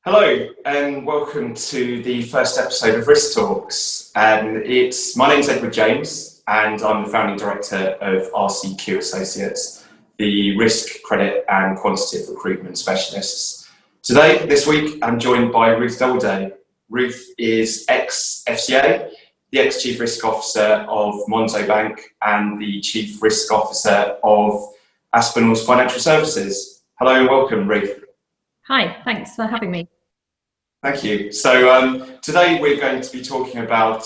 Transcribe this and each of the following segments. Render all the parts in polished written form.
Hello and welcome to the first episode of Risk Talks. My name's Edward James and I'm the founding director of RCQ Associates, the risk, credit and quantitative recruitment specialists. Today, this week, I'm joined by Ruth Doubleday. Ruth is ex-FCA, the ex-Chief Risk Officer of Monzo Bank and the Chief Risk Officer of Aspinall's Financial Services. Hello and welcome, Ruth. Hi, thanks for having me. Thank you. So today we're going to be talking about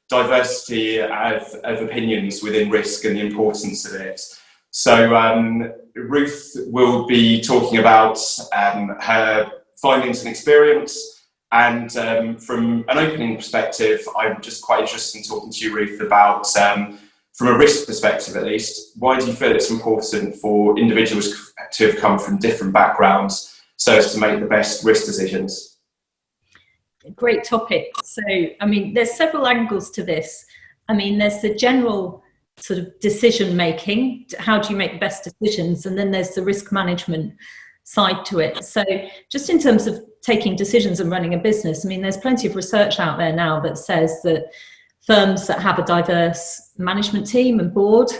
diversity of opinions within risk and the importance of it. So Ruth will be talking about her findings and experience, and from an opening perspective, I'm just quite interested in talking to you, Ruth, about, from a risk perspective at least, why do you feel it's important for individuals to have come from different backgrounds so as to make the best risk decisions? Great topic. So, I mean, there's several angles to this. I mean, there's the general sort of decision making, how do you make the best decisions? And then there's the risk management side to it. So just in terms of taking decisions and running a business, I mean, there's plenty of research out there now that says that firms that have a diverse management team and board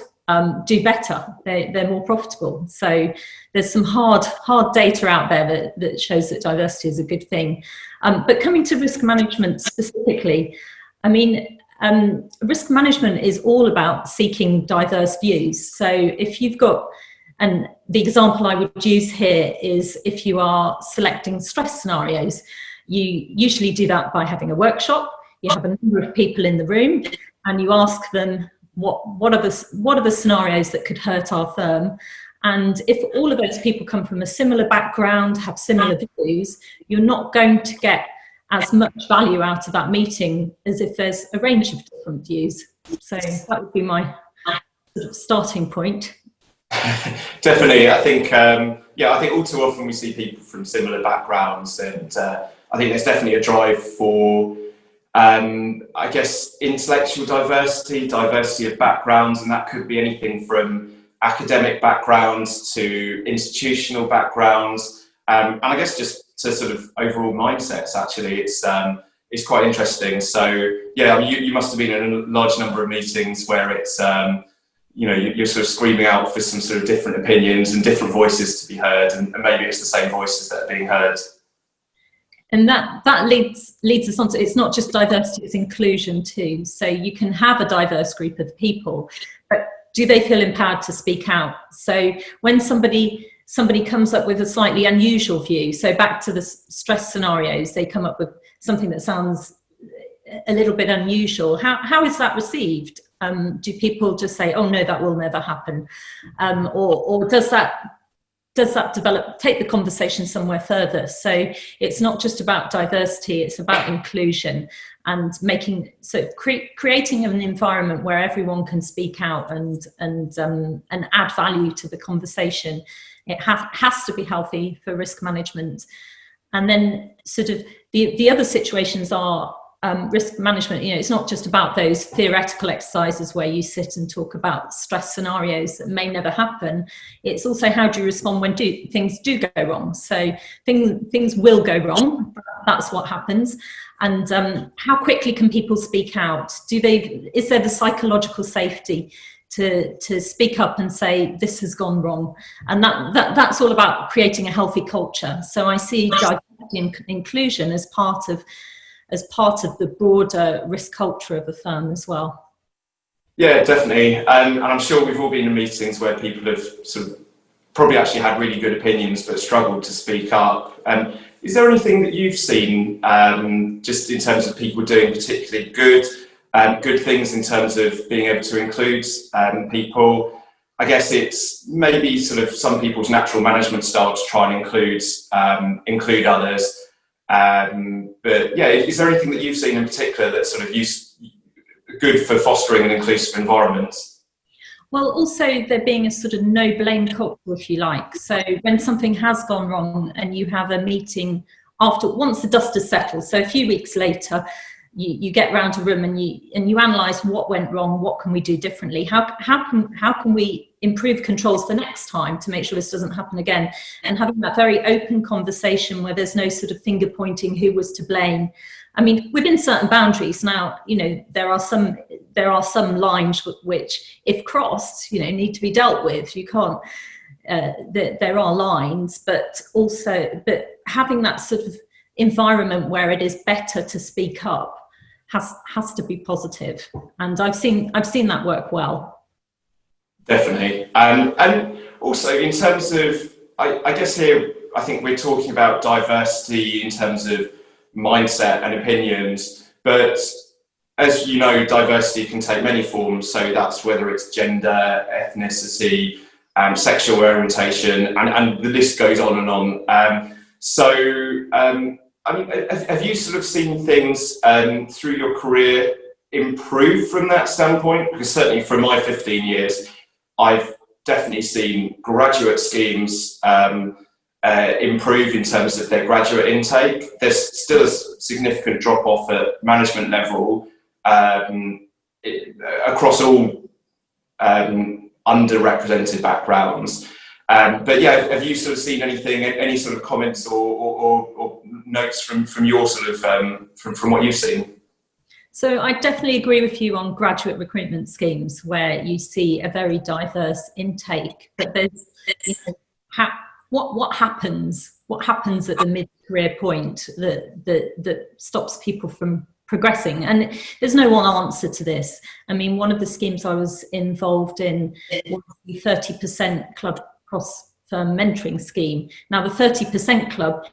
do better. They're more profitable. So there's some hard data out there that shows that diversity is a good thing. But coming to risk management specifically, I mean, risk management is all about seeking diverse views. So if you've got, and the example I would use here is if you are selecting stress scenarios, you usually do that by having a workshop. You have a number of people in the room and you ask them, what are the scenarios that could hurt our firm? And if all of those people come from a similar background, have similar views, you're not going to get as much value out of that meeting as if there's a range of different views. So that would be my sort of starting point. Definitely. I think, I think all too often we see people from similar backgrounds, and I think there's definitely a drive for I guess intellectual diversity of backgrounds, and that could be anything from academic backgrounds to institutional backgrounds, and I guess just to sort of overall mindsets. Actually, it's quite interesting. So yeah, I mean, you must have been in a large number of meetings where it's you're sort of screaming out for some sort of different opinions and different voices to be heard, and maybe it's the same voices that are being heard. And that leads us on to, it's not just diversity, it's inclusion too. So you can have a diverse group of people, but do they feel empowered to speak out? So when somebody comes up with a slightly unusual view, so back to the stress scenarios, they come up with something that sounds a little bit unusual. How is that received? Do people just say, oh no, that will never happen? Or does that take the conversation somewhere further? So it's not just about diversity, it's about inclusion and creating an environment where everyone can speak out and add value to the conversation. It has to be healthy for risk management. And then sort of the other situations are risk management. It's not just about those theoretical exercises where you sit and talk about stress scenarios that may never happen. It's also how do you respond when things do go wrong. So things will go wrong. That's what happens. And how quickly can people speak out? Is there the psychological safety to speak up and say this has gone wrong? And that's all about creating a healthy culture. So I see diversity and inclusion as part of the broader risk culture of a firm as well. Yeah, definitely. And I'm sure we've all been in meetings where people have sort of probably actually had really good opinions but struggled to speak up. Is there anything that you've seen just in terms of people doing particularly good things in terms of being able to include people? I guess it's maybe sort of some people's natural management style to try and include others. But yeah, is there anything that you've seen in particular that's sort of good for fostering an inclusive environment? Well, also there being a sort of no blame culture, if you like. So when something has gone wrong and you have a meeting once the dust has settled, so a few weeks later, you get round a room and you analyse what went wrong, what can we do differently, how can we improve controls for next time to make sure this doesn't happen again, and having that very open conversation where there's no sort of finger pointing who was to blame. I mean, within certain boundaries. Now, you know, there are some lines which, if crossed, you know, need to be dealt with. You can't. There are lines, but having that sort of environment where it is better to speak up has to be positive, and I've seen that work well. Definitely, and also in terms of, I guess here I think we're talking about diversity in terms of mindset and opinions, but as you know, diversity can take many forms. So that's whether it's gender, ethnicity, sexual orientation, and the list goes on and on. I mean, have you sort of seen things through your career improve from that standpoint? Because certainly from my 15 years, I've definitely seen graduate schemes improve in terms of their graduate intake. There's still a significant drop off at management level across all underrepresented backgrounds. But yeah, have you sort of seen anything, any sort of comments or notes from your sort of from what you've seen? So I definitely agree with you on graduate recruitment schemes where you see a very diverse intake, but there's, you know, what happens at the mid-career point that stops people from progressing? And there's no one answer to this. I mean, one of the schemes I was involved in was the 30% club cross-firm mentoring scheme. Now, the 30% club,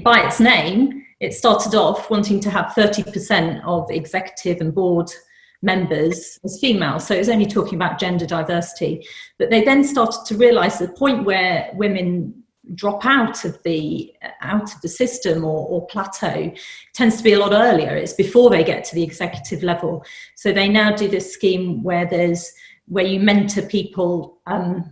by its name, it started off wanting to have 30% of executive and board members as female. So it was only talking about gender diversity. But they then started to realise the point where women drop out of the system or plateau tends to be a lot earlier. It's before they get to the executive level. So they now do this scheme where you mentor people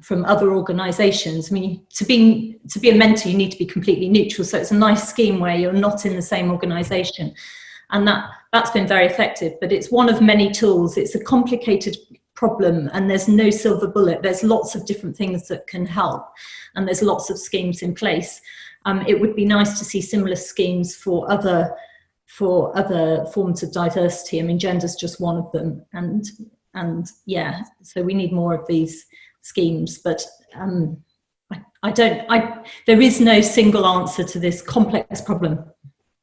from other organisations. I mean, to be a mentor, you need to be completely neutral. So it's a nice scheme where you're not in the same organisation, and that's been very effective. But it's one of many tools. It's a complicated problem, and there's no silver bullet. There's lots of different things that can help, and there's lots of schemes in place. It would be nice to see similar schemes for other forms of diversity. I mean, gender's just one of them, and yeah, so we need more of these schemes. But there is no single answer to this complex problem.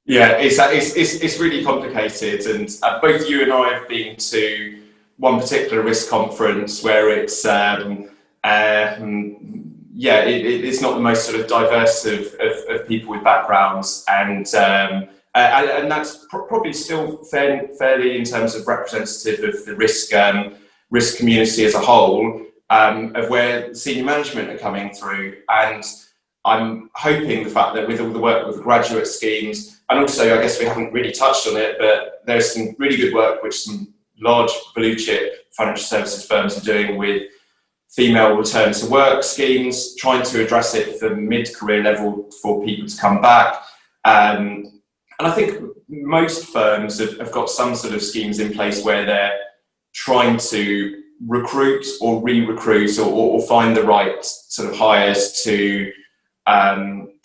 Yeah, it's really complicated, and both you and I have been to one particular risk conference where it's it's not the most sort of diverse of people with backgrounds, and that's probably still fairly in terms of representative of the risk community as a whole, of where senior management are coming through. And I'm hoping the fact that with all the work with graduate schemes, and also I guess we haven't really touched on it, but there's some really good work which some large blue chip financial services firms are doing with female return to work schemes, trying to address it for mid-career level for people to come back. And I think most firms have got some sort of schemes in place where they're trying to recruit or re-recruit or find the right sort of hires to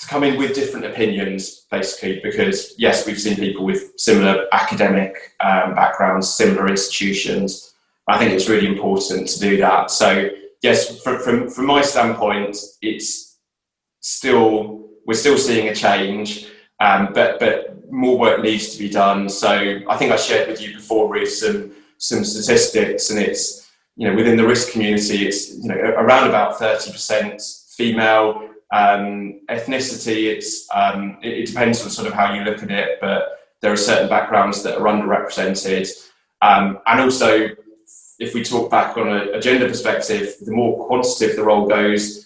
come in with different opinions, basically, because yes, we've seen people with similar academic backgrounds, similar institutions. I think it's really important to do that. So yes, from my standpoint, we're still seeing a change, but more work needs to be done. So I think I shared with you before, Ruth, some statistics, and it's, you know, within the risk community, it's, you know, around about 30% female. Ethnicity, it depends on sort of how you look at it, but there are certain backgrounds that are underrepresented. And also, if we talk back on a gender perspective, the more quantitative the role goes,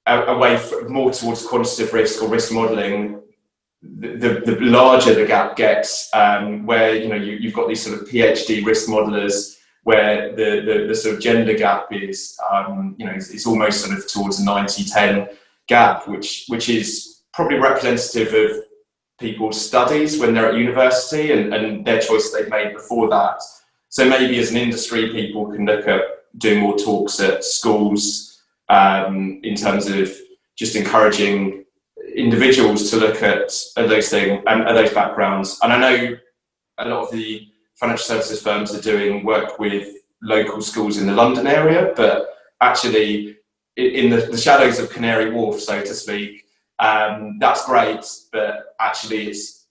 away more towards quantitative risk or risk modelling, the larger the gap gets, where, you know, you've got these sort of PhD risk modelers where the sort of gender gap is, you know, it's almost sort of towards a 90-10 gap, which is probably representative of people's studies when they're at university and their choices they've made before that. So maybe as an industry, people can look at doing more talks at schools in terms of just encouraging individuals to look at those things and at those backgrounds. And I know a lot of the financial services firms are doing work with local schools in the London area, but actually in the shadows of Canary Wharf, so to speak, that's great, but actually it's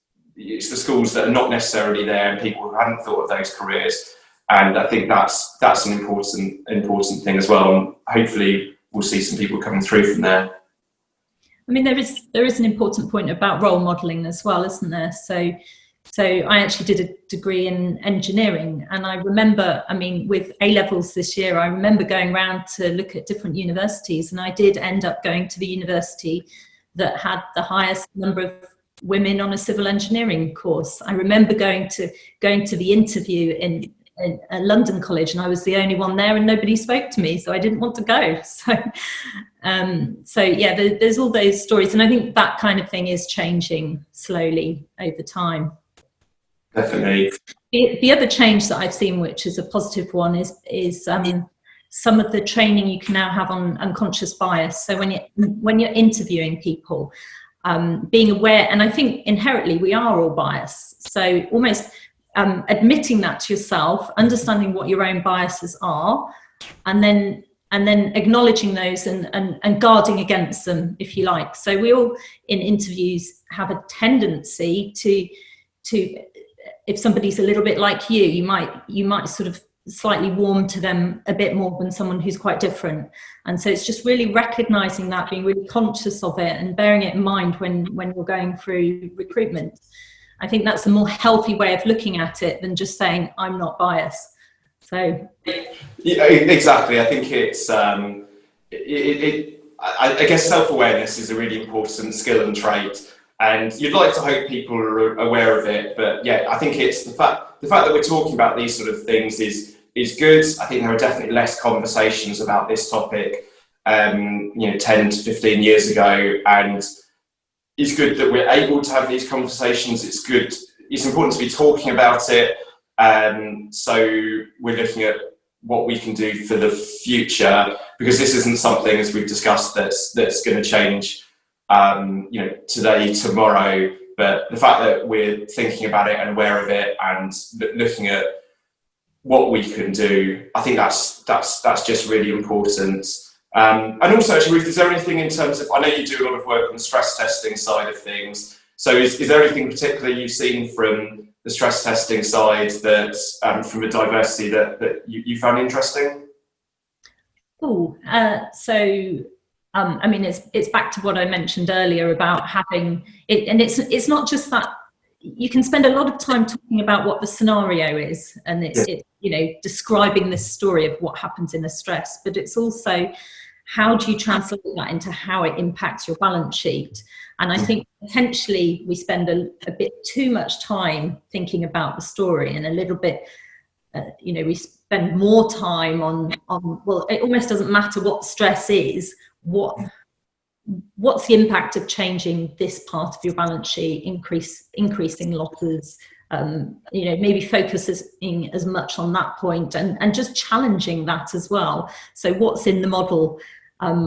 the schools that are not necessarily there and people who hadn't thought of those careers. And I think that's an important thing as well. And hopefully we'll see some people coming through from there. I mean, there is an important point about role modelling as well, isn't there? So I actually did a degree in engineering, and I remember, I mean, with A-levels this year, I remember going around to look at different universities, and I did end up going to the university that had the highest number of women on a civil engineering course. I remember going to the interview in a London college, and I was the only one there and nobody spoke to me, so I didn't want to go. So yeah, there's all those stories, and I think that kind of thing is changing slowly over time. Definitely. The other change that I've seen, which is a positive one, is some of the training you can now have on unconscious bias. So when you're interviewing people, being aware, and I think inherently we are all biased, so almost admitting that to yourself, understanding what your own biases are, and then acknowledging those and guarding against them, if you like. So we all in interviews have a tendency to if somebody's a little bit like you might sort of slightly warm to them a bit more than someone who's quite different. And so it's just really recognizing that, being really conscious of it and bearing it in mind when you're going through recruitment. I think that's a more healthy way of looking at it than just saying I'm not biased. So yeah, exactly. I think it's I guess self-awareness is a really important skill and trait, and you'd like to hope people are aware of it. But yeah, I think it's the fact that we're talking about these sort of things is good. I think there are definitely less conversations about this topic 10 to 15 years ago, and it's good that we're able to have these conversations. It's important to be talking about it. So we're looking at what we can do for the future, because this isn't something, as we've discussed, that's going to change today, tomorrow. But the fact that we're thinking about it and aware of it and looking at what we can do, I think that's just really important. And also, actually, Ruth, is there anything in terms of, I know you do a lot of work on the stress testing side of things, so is there anything particularly you've seen from the stress testing side that from a diversity that you found interesting? I mean, it's back to what I mentioned earlier about having it, and it's not just that. You can spend a lot of time talking about what the scenario is, and it's describing this story of what happens in a stress, but it's also how do you translate that into how it impacts your balance sheet. And I think potentially we spend a bit too much time thinking about the story, and a little bit we spend more time on well, it almost doesn't matter what stress is, what's the impact of changing this part of your balance sheet, increasing losses, maybe focusing as much on that point and just challenging that as well. So what's in the model?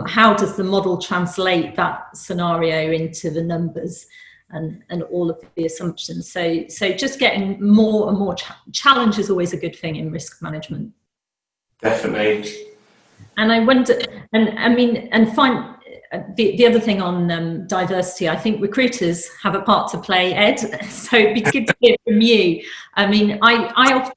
How does the model translate that scenario into the numbers and all of the assumptions? So just getting more and more challenge is always a good thing in risk management. Definitely. And I wonder, the other thing on diversity, I think recruiters have a part to play, Ed. So it'd be good to hear from you. I mean, I often,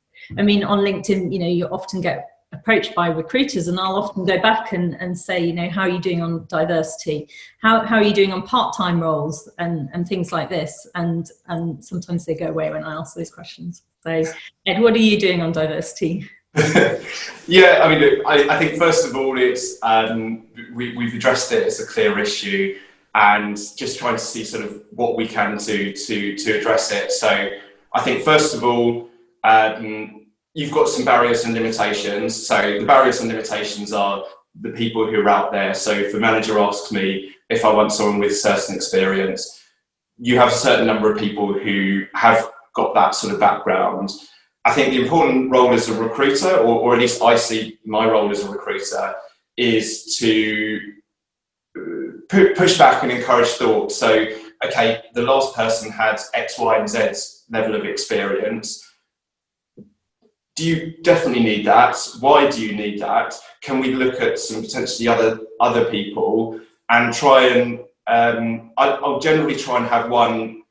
on LinkedIn, you often get approached by recruiters, and I'll often go back and say, how are you doing on diversity? How are you doing on part-time roles and things like this? And sometimes they go away when I ask those questions. So, Ed, what are you doing on diversity? Yeah, I mean, I think first of all, it's we've addressed it as a clear issue, and just trying to see sort of what we can do to address it. So I think first of all, you've got some barriers and limitations. So the barriers and limitations are the people who are out there. So if a manager asks me if I want someone with certain experience, you have a certain number of people who have got that sort of background. I think the important role as a recruiter, or at least I see my role as a recruiter, is to push back and encourage thought. So, okay, the last person had X, Y, and Z level of experience. Do you definitely need that? Why do you need that? Can we look at some potentially other people and try and I'll generally try and have one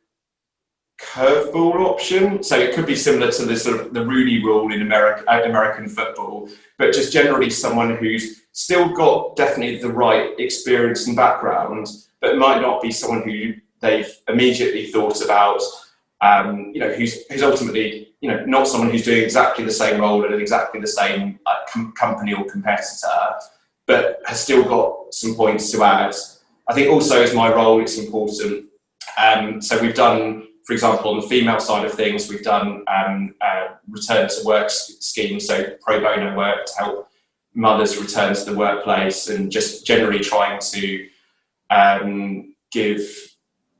curveball option. So it could be similar to the sort of the Rooney Rule in American football, but just generally someone who's still got definitely the right experience and background, but might not be someone who they've immediately thought about. Who's ultimately, not someone who's doing exactly the same role at exactly the same company or competitor, but has still got some points to add. I think also as my role, it's important. So we've done, for example, on the female side of things, we've done return to work schemes, so pro bono work to help mothers return to the workplace, and just generally trying to give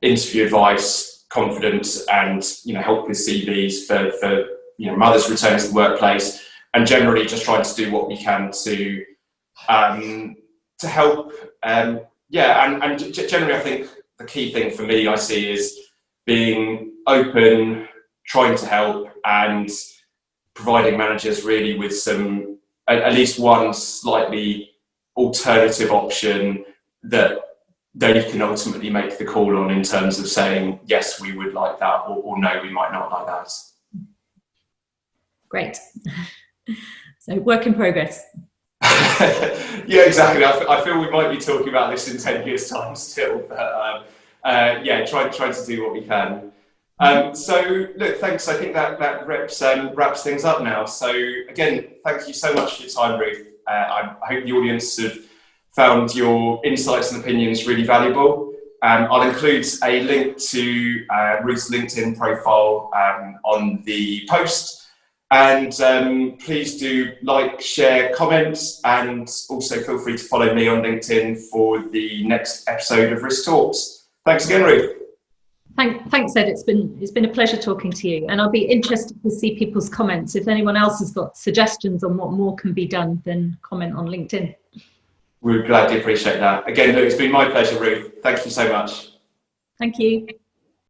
interview advice, confidence, and help with CVs for mothers returning to the workplace, and generally just trying to do what we can to help. Generally, I think the key thing for me I see is being open, trying to help, and providing managers really with some, at least one slightly alternative option that they can ultimately make the call on, in terms of saying, yes, we would like that, or no, we might not like that. Great. So work in progress. Yeah, exactly. I feel we might be talking about this in 10 years' time still, but trying to do what we can. So look, thanks. I think that wraps things up now. So again, thank you so much for your time, Ruth. I hope the audience have found your insights and opinions really valuable. I'll include a link to Ruth's LinkedIn profile on the post. And please do like, share, comment, and also feel free to follow me on LinkedIn for the next episode of Risk Talks. Thanks again, Ruth. Thanks, Ed. It's been a pleasure talking to you, and I'll be interested to see people's comments. If anyone else has got suggestions on what more can be done, then comment on LinkedIn. We'd gladly appreciate that. Again, look, it's been my pleasure, Ruth. Thank you so much. Thank you.